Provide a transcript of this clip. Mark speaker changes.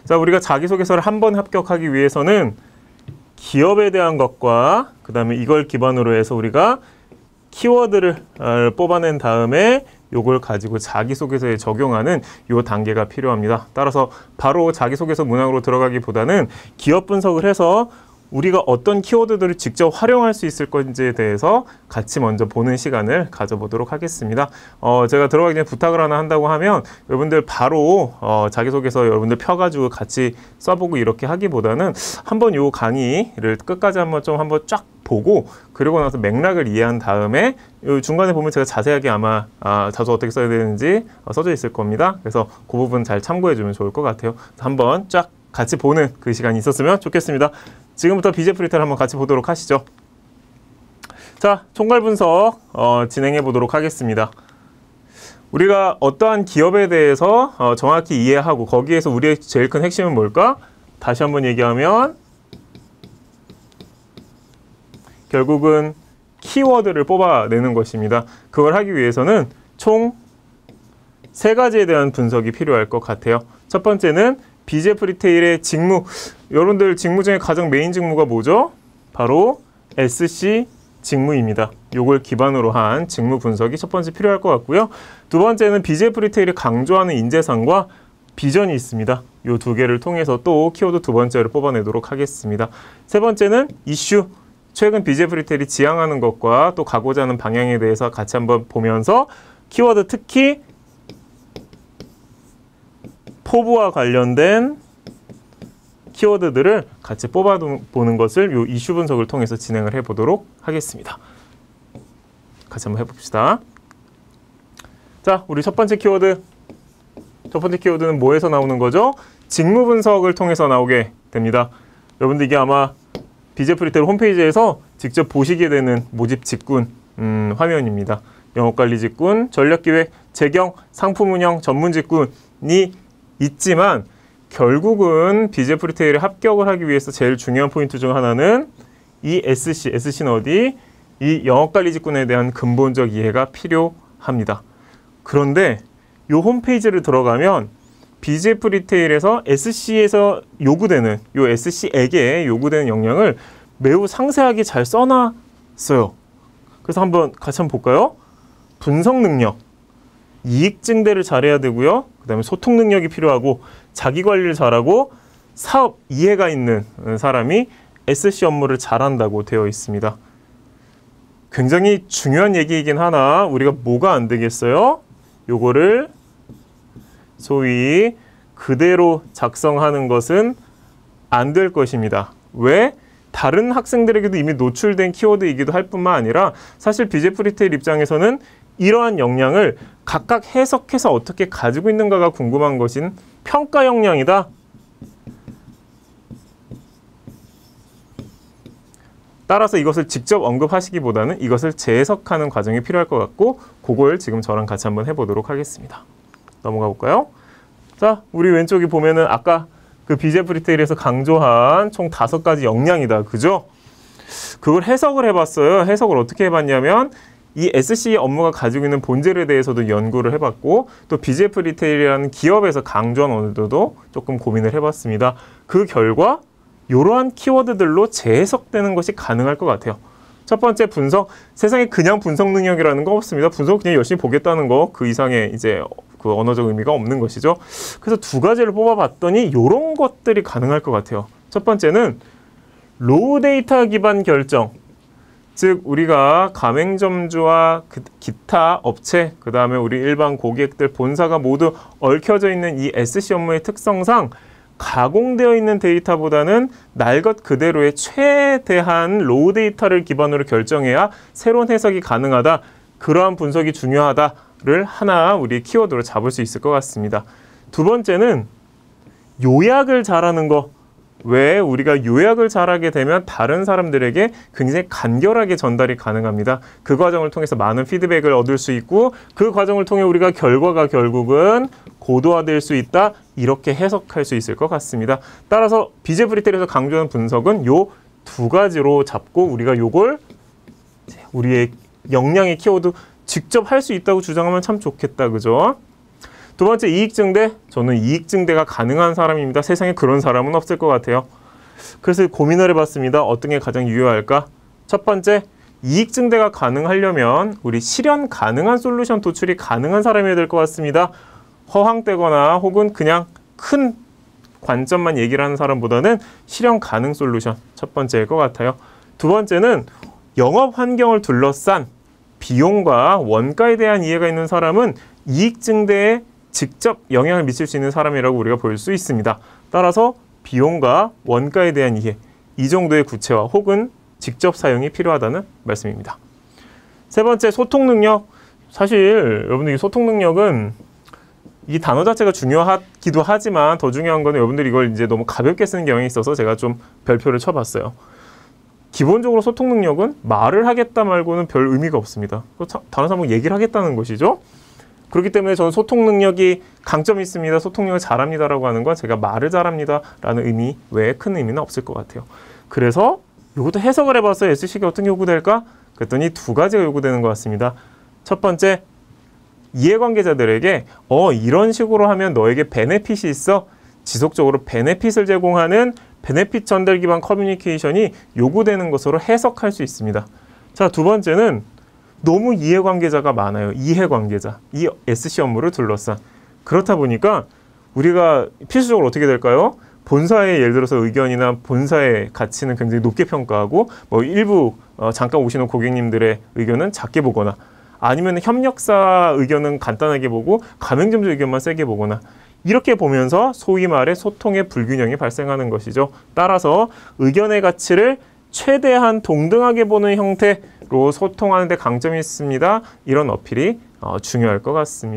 Speaker 1: 자, 우리가 자기소개서를 한 번 합격하기 위해서는 기업에 대한 것과 그 다음에 이걸 기반으로 해서 우리가 키워드를 뽑아낸 다음에 요걸 가지고 자기소개서에 적용하는 요 단계가 필요합니다. 따라서 바로 자기소개서 문항으로 들어가기보다는 기업 분석을 해서 우리가 어떤 키워드들을 직접 활용할 수 있을 건지에 대해서 같이 먼저 보는 시간을 가져보도록 하겠습니다. 제가 들어가기 전에 부탁을 하나 한다고 하면 여러분들 바로 자기소개서 여러분들 펴가지고 같이 써보고 이렇게 하기보다는 한번 요 강의를 끝까지 한번 쫙 보고 그리고 나서 맥락을 이해한 다음에 요 중간에 보면 제가 자세하게 아마 자소 어떻게 써야 되는지 써져 있을 겁니다. 그래서 그 부분 잘 참고해 주면 좋을 것 같아요. 한번 쫙 같이 보는 그 시간이 있었으면 좋겠습니다. 지금부터 BJ 프리테를 한번 같이 보도록 하시죠. 자, 총괄 분석 진행해 보도록 하겠습니다. 우리가 어떠한 기업에 대해서 정확히 이해하고 거기에서 우리의 제일 큰 핵심은 뭘까? 다시 한번 얘기하면 결국은 키워드를 뽑아내는 것입니다. 그걸 하기 위해서는 총 3가지에 대한 분석이 필요할 것 같아요. 첫 번째는 BJ 프리테일의 직무, 여러분들 직무 중에 가장 메인 직무가 뭐죠? 바로 SC 직무입니다. 요걸 기반으로 한 직무 분석이 첫 번째 필요할 것 같고요. 두 번째는 BJ 프리테일이 강조하는 인재상과 비전이 있습니다. 요 2개를 통해서 또 키워드 2번째를 뽑아내도록 하겠습니다. 세 번째는 이슈, 최근 BJ 프리테일이 지향하는 것과 또 가고자 하는 방향에 대해서 같이 한번 보면서 키워드 특히 포부와 관련된 키워드들을 같이 뽑아보는 것을 이 이슈 분석을 통해서 진행을 해보도록 하겠습니다. 같이 한번 해봅시다. 자, 우리 첫 번째 키워드. 첫 번째 키워드는 뭐에서 나오는 거죠? 직무 분석을 통해서 나오게 됩니다. 여러분들 이게 아마 BJ 프리테일 홈페이지에서 직접 보시게 되는 모집 직군 화면입니다. 영업관리 직군, 전략기획, 재경, 상품운영, 전문 직군이 있지만 결국은 BJ 프리테일에 합격을 하기 위해서 제일 중요한 포인트 중 하나는 이 SC는 어디? 이 영업관리 직군에 대한 근본적 이해가 필요합니다. 그런데 이 홈페이지를 들어가면 BJ 프리테일에서 SC에서 요구되는 이 SC에게 요구되는 역량을 매우 상세하게 잘 써놨어요. 그래서 한번 같이 한번 볼까요? 분석 능력, 이익 증대를 잘해야 되고요. 그 다음에 소통 능력이 필요하고 자기 관리를 잘하고 사업 이해가 있는 사람이 SC 업무를 잘한다고 되어 있습니다. 굉장히 중요한 얘기이긴 하나 우리가 뭐가 안 되겠어요? 요거를 소위 그대로 작성하는 것은 안 될 것입니다. 왜? 다른 학생들에게도 이미 노출된 키워드이기도 할 뿐만 아니라 사실 BJ 프리테일 입장에서는 이러한 역량을 각각 해석해서 어떻게 가지고 있는가가 궁금한 것인 평가 역량이다. 따라서 이것을 직접 언급하시기보다는 이것을 재해석하는 과정이 필요할 것 같고 그걸 지금 저랑 같이 한번 해보도록 하겠습니다. 넘어가 볼까요? 자, 우리 왼쪽에 보면은 아까 그 BJ 프리테일에서 강조한 총 5가지 역량이다. 그죠? 그걸 해석을 해봤어요. 해석을 어떻게 해봤냐면 이 SC 업무가 가지고 있는 본질에 대해서도 연구를 해봤고 또 BJ 프리테일이라는 기업에서 강조한 언어도 조금 고민을 해봤습니다. 그 결과 이러한 키워드들로 재해석되는 것이 가능할 것 같아요. 첫 번째 분석, 세상에 그냥 분석 능력이라는 거 없습니다. 분석 그냥 열심히 보겠다는 거 그 이상의 이제 그 언어적 의미가 없는 것이죠. 그래서 2가지를 뽑아봤더니 이런 것들이 가능할 것 같아요. 첫 번째는 로우 데이터 기반 결정. 즉 우리가 가맹점주와 기타 업체, 그 다음에 우리 일반 고객들, 본사가 모두 얽혀져 있는 이 SC 업무의 특성상 가공되어 있는 데이터보다는 날 것 그대로의 최대한 로우 데이터를 기반으로 결정해야 새로운 해석이 가능하다. 그러한 분석이 중요하다를 하나 우리 키워드로 잡을 수 있을 것 같습니다. 두 번째는 요약을 잘하는 거. 왜 우리가 요약을 잘하게 되면 다른 사람들에게 굉장히 간결하게 전달이 가능합니다. 그 과정을 통해서 많은 피드백을 얻을 수 있고 그 과정을 통해 우리가 결과가 결국은 고도화될 수 있다. 이렇게 해석할 수 있을 것 같습니다. 따라서 BJ 프리테일에서 강조하는 분석은 요 2가지로 잡고 우리가 요걸 우리의 역량의 키워드 직접 할 수 있다고 주장하면 참 좋겠다. 그죠? 두 번째, 이익 증대. 저는 이익 증대가 가능한 사람입니다. 세상에 그런 사람은 없을 것 같아요. 그래서 고민을 해봤습니다. 어떤 게 가장 유효할까? 첫 번째, 이익 증대가 가능하려면 우리 실현 가능한 솔루션 도출이 가능한 사람이어야 될 것 같습니다. 허황되거나 혹은 그냥 큰 관점만 얘기를 하는 사람보다는 실현 가능 솔루션, 첫 번째일 것 같아요. 두 번째는 영업 환경을 둘러싼 비용과 원가에 대한 이해가 있는 사람은 이익 증대에 직접 영향을 미칠 수 있는 사람이라고 우리가 볼 수 있습니다. 따라서 비용과 원가에 대한 이해, 이 정도의 구체화 혹은 직접 사용이 필요하다는 말씀입니다. 세 번째, 소통 능력. 사실 여러분들 이 소통 능력은 이 단어 자체가 중요하기도 하지만 더 중요한 거는 여러분들이 이걸 이제 너무 가볍게 쓰는 경향이 있어서 제가 좀 별표를 쳐봤어요. 기본적으로 소통 능력은 말을 하겠다 말고는 별 의미가 없습니다. 다른 사람하고 얘기를 하겠다는 것이죠. 그렇기 때문에 저는 소통 능력이 강점이 있습니다. 소통 능력을 잘합니다라고 하는 건 제가 말을 잘합니다라는 의미 외에 큰 의미는 없을 것 같아요. 그래서 이것도 해석을 해봤어요. SC가 어떤 게 요구될까? 그랬더니 두 가지가 요구되는 것 같습니다. 첫 번째, 이해관계자들에게 이런 식으로 하면 너에게 베네핏이 있어. 지속적으로 베네핏을 제공하는 베네핏 전달 기반 커뮤니케이션이 요구되는 것으로 해석할 수 있습니다. 자, 두 번째는 너무 이해관계자가 많아요. 이해관계자. 이 SC 업무를 둘러싼. 그렇다 보니까 우리가 필수적으로 어떻게 될까요? 본사의 예를 들어서 의견이나 본사의 가치는 굉장히 높게 평가하고 뭐 일부 잠깐 오시는 고객님들의 의견은 작게 보거나 아니면 협력사 의견은 간단하게 보고 가맹점주 의견만 세게 보거나 이렇게 보면서 소위 말해 소통의 불균형이 발생하는 것이죠. 따라서 의견의 가치를 최대한 동등하게 보는 형태로 소통하는 데 강점이 있습니다. 이런 어필이 중요할 것 같습니다.